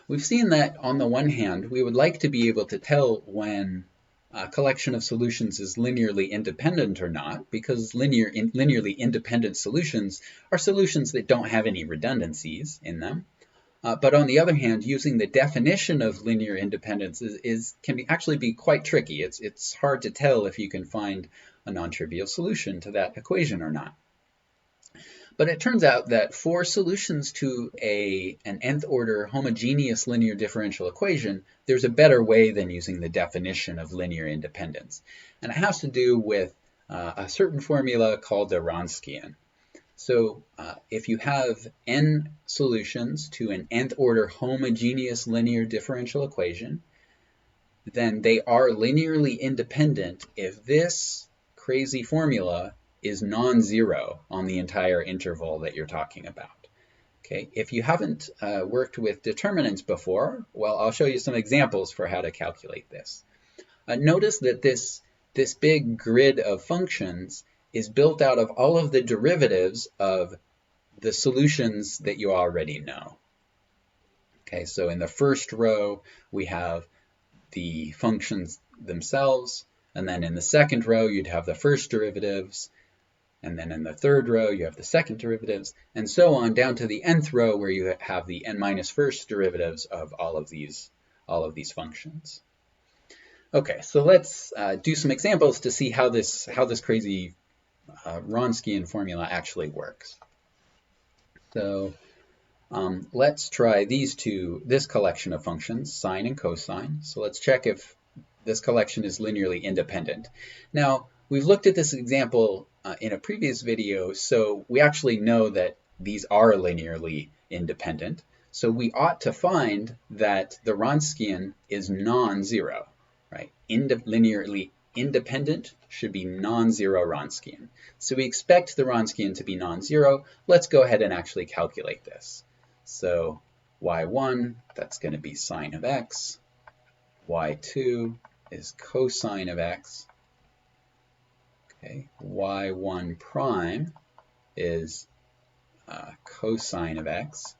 we've seen that on the one hand, we would like to be able to tell when a collection of solutions is linearly independent or not, because linearly independent solutions are solutions that don't have any redundancies in them. But on the other hand, using the definition of linear independence can actually be quite tricky. It's hard to tell if you can find a non-trivial solution to that equation or not. But it turns out that for solutions to an nth order homogeneous linear differential equation, there's a better way than using the definition of linear independence. And it has to do with a certain formula called the Wronskian. So if you have n solutions to an nth order homogeneous linear differential equation, then they are linearly independent if this crazy formula is non-zero on the entire interval that you're talking about. Okay, if you haven't worked with determinants before, well, I'll show you some examples for how to calculate this. Notice that this big grid of functions is built out of all of the derivatives of the solutions that you already know. Okay, so in the first row, we have the functions themselves, and then in the second row, you'd have the first derivatives, and then in the third row, you have the second derivatives, and so on down to the nth row where you have the n minus first derivatives of all of these functions. Okay, so let's do some examples to see how this crazy Wronskian formula actually works. So let's try this collection of functions, sine and cosine. So let's check if this collection is linearly independent. Now, we've looked at this example in a previous video, so we actually know that these are linearly independent. So we ought to find that the Wronskian is non-zero, right? Linearly independent should be non-zero Wronskian. So we expect the Wronskian to be non-zero. Let's go ahead and actually calculate this. So y1, that's going to be sine of x. y2 is cosine of x. Okay, y1 prime is cosine of x.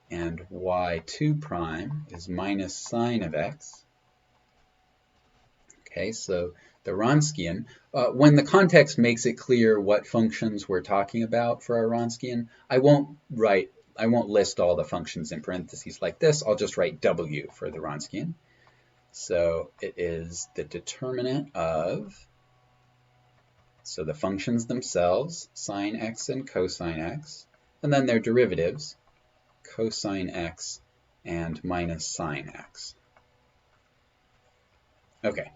And y2 prime is minus sine of x. Okay, so the Wronskian, when the context makes it clear what functions we're talking about for our Wronskian, I won't list all the functions in parentheses like this. I'll just write W for the Wronskian. So it is the determinant of, so the functions themselves, sine x and cosine x, and then their derivatives, cosine x and minus sine x. Okay,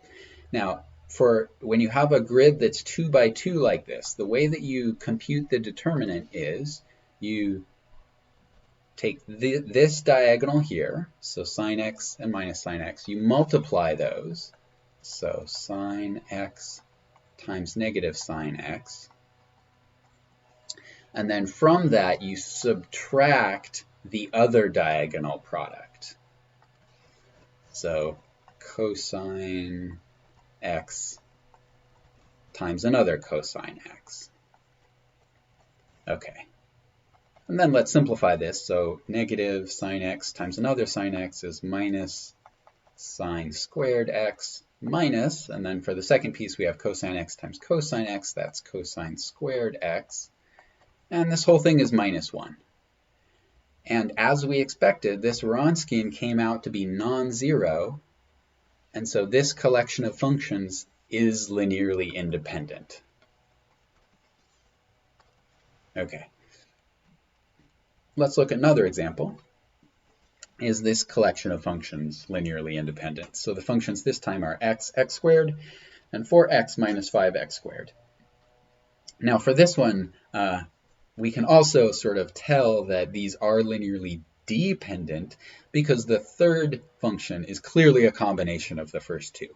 now for when you have a grid that's 2 by 2 like this, the way that you compute the determinant is you take this diagonal here, so sine x and minus sine x, you multiply those, so sine x times negative sine x, and then from that you subtract the other diagonal product. So cosine x times another cosine x. Okay. And then let's simplify this. So negative sine x times another sine x is minus sine squared x minus, and then for the second piece we have cosine x times cosine x, that's cosine squared x. And this whole thing is minus 1. And as we expected, this Wronskian came out to be non-zero, and so this collection of functions is linearly independent. Okay. Let's look at another example. Is this collection of functions linearly independent? So the functions this time are x squared, and 4x minus 5x squared. Now for this one, we can also sort of tell that these are linearly dependent because the third function is clearly a combination of the first two.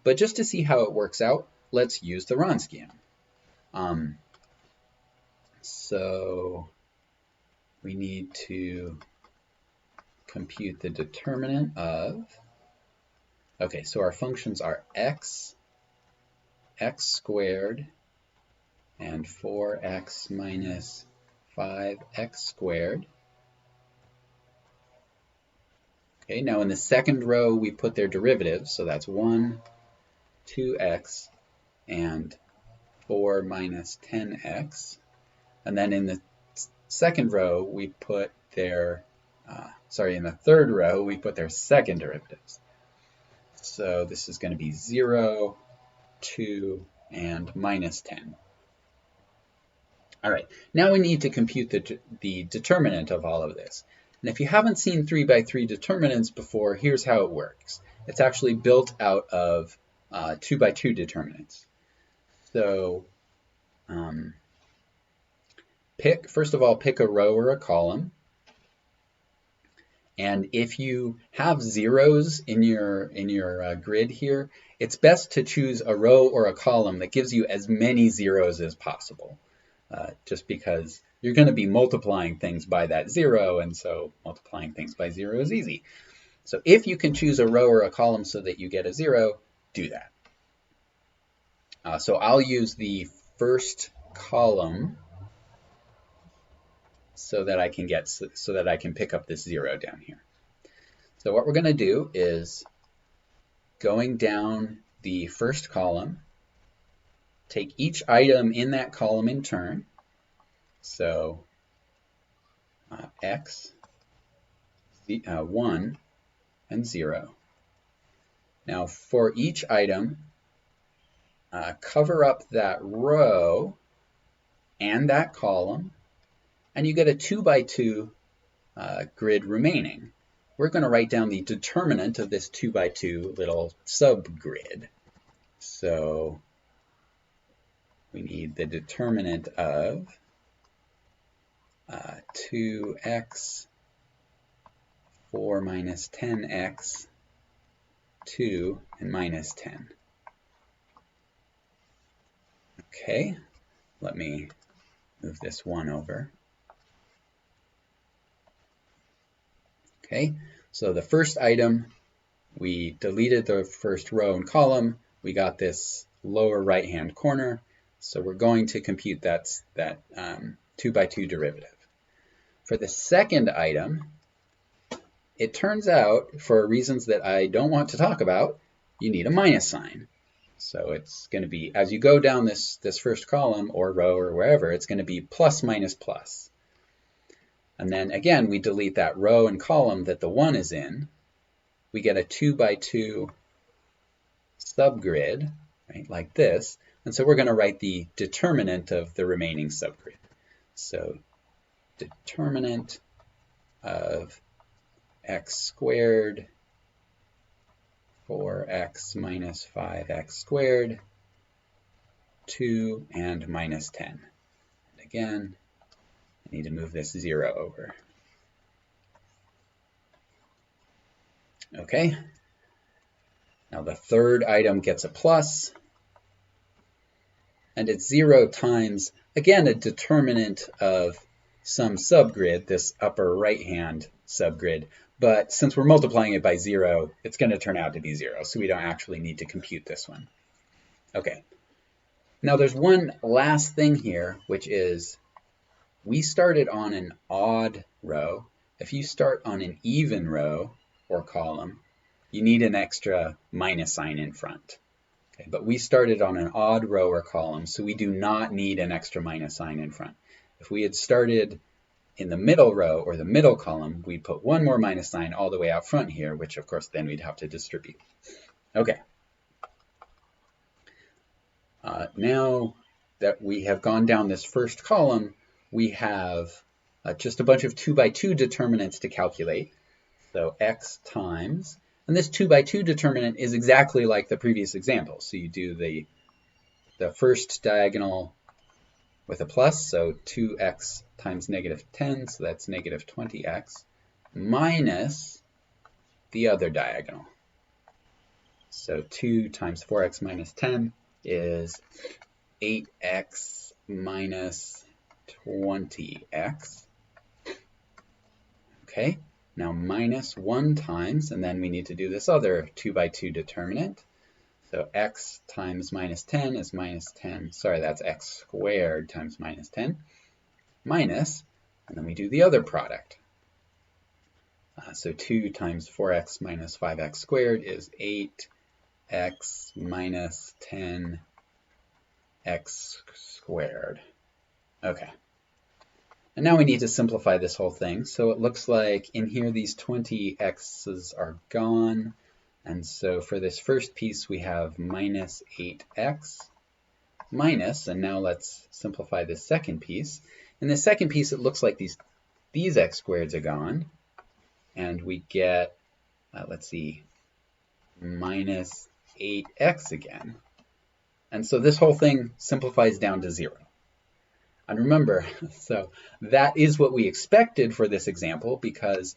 But just to see how it works out, let's use the Wronskian. So we need to compute the determinant of, okay, so our functions are x squared, and 4x minus 5x squared. Okay, now in the second row, we put their derivatives. So that's 1, 2x, and 4 minus 10x. And then in the second row, we put their, in the third row, we put their second derivatives. So this is going to be 0, 2, and minus 10. All right, now we need to compute the determinant of all of this. And if you haven't seen 3 by 3 determinants before, here's how it works. It's actually built out of 2 by 2 determinants. So first of all, pick a row or a column. And if you have zeros in your grid here, it's best to choose a row or a column that gives you as many zeros as possible. Just because you're going to be multiplying things by that 0, and so multiplying things by 0 is easy. So if you can choose a row or a column so that you get a 0, do that. So I'll use the first column so that I can pick up this 0 down here. So what we're going to do is, going down the first column, take each item in that column in turn. So x, 1, and 0. Now for each item, cover up that row and that column, and you get a 2 by 2 grid remaining. We're going to write down the determinant of this 2 by 2 little subgrid. So we need the determinant of 2x, 4 minus 10x, 2, and minus 10. Okay, let me move this 1 over. Okay, so the first item, we deleted the first row and column. We got this lower right-hand corner. So we're going to compute that 2 by 2 derivative. For the second item, it turns out, for reasons that I don't want to talk about, you need a minus sign. So it's going to be, as you go down this first column or row or wherever, it's going to be plus minus plus. And then again, we delete that row and column that the 1 is in. We get a 2 by 2 subgrid, right, like this. And so we're going to write the determinant of the remaining subgrid. So determinant of x squared, 4x minus 5x squared, 2, and minus 10. And again, I need to move this 0 over. Okay. Now the third item gets a plus, and it's 0 times, again, a determinant of some subgrid, this upper right-hand subgrid. But since we're multiplying it by 0, it's going to turn out to be 0, so we don't actually need to compute this one. Okay. Now there's one last thing here, which is we started on an odd row. If you start on an even row or column, you need an extra minus sign in front. Okay, but we started on an odd row or column, so we do not need an extra minus sign in front. If we had started in the middle row or the middle column, we'd put one more minus sign all the way out front here, which of course then we'd have to distribute. Okay. Now that we have gone down this first column, we have just a bunch of 2 by 2 determinants to calculate. So x times, and this 2 by 2 determinant is exactly like the previous example. So you do the first diagonal with a plus, so 2x times negative 10, so that's negative 20x, minus the other diagonal. So 2 times 4x minus 10 is 8x minus 20x. Okay, now minus 1 times, and then we need to do this other 2 by 2 determinant. So x times minus 10 is minus 10, sorry, that's x squared times minus 10, minus, and then we do the other product. So 2 times 4x minus 5x squared is 8x minus 10x squared. Okay. And now we need to simplify this whole thing. So it looks like in here these 20x's are gone. And so for this first piece we have minus 8x minus, and now let's simplify this second piece. In the second piece it looks like these x squareds are gone. And we get, let's see, minus 8x again. And so this whole thing simplifies down to 0. And remember, so that is what we expected for this example, because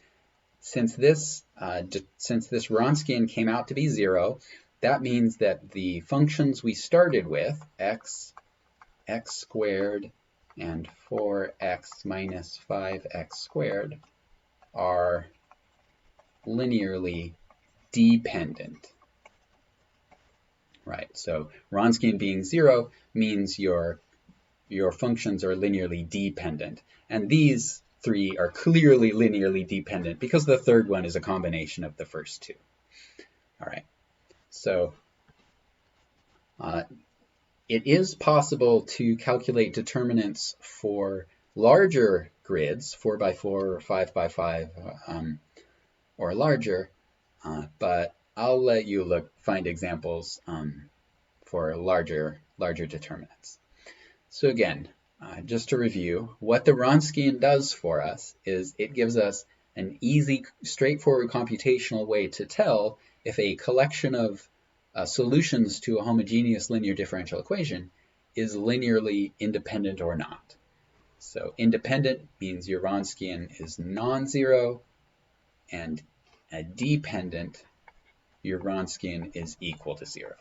since this Wronskian came out to be 0, that means that the functions we started with, x squared, and 4x minus 5x squared, are linearly dependent. Right, so Wronskian being 0 means your functions are linearly dependent. And these three are clearly linearly dependent because the third one is a combination of the first two. All right, so it is possible to calculate determinants for larger grids, 4 by 4 or 5 by 5 or larger, but I'll let you find examples for larger determinants. So again, just to review, what the Wronskian does for us is it gives us an easy, straightforward computational way to tell if a collection of solutions to a homogeneous linear differential equation is linearly independent or not. So independent means your Wronskian is non-zero, and dependent, your Wronskian is equal to 0.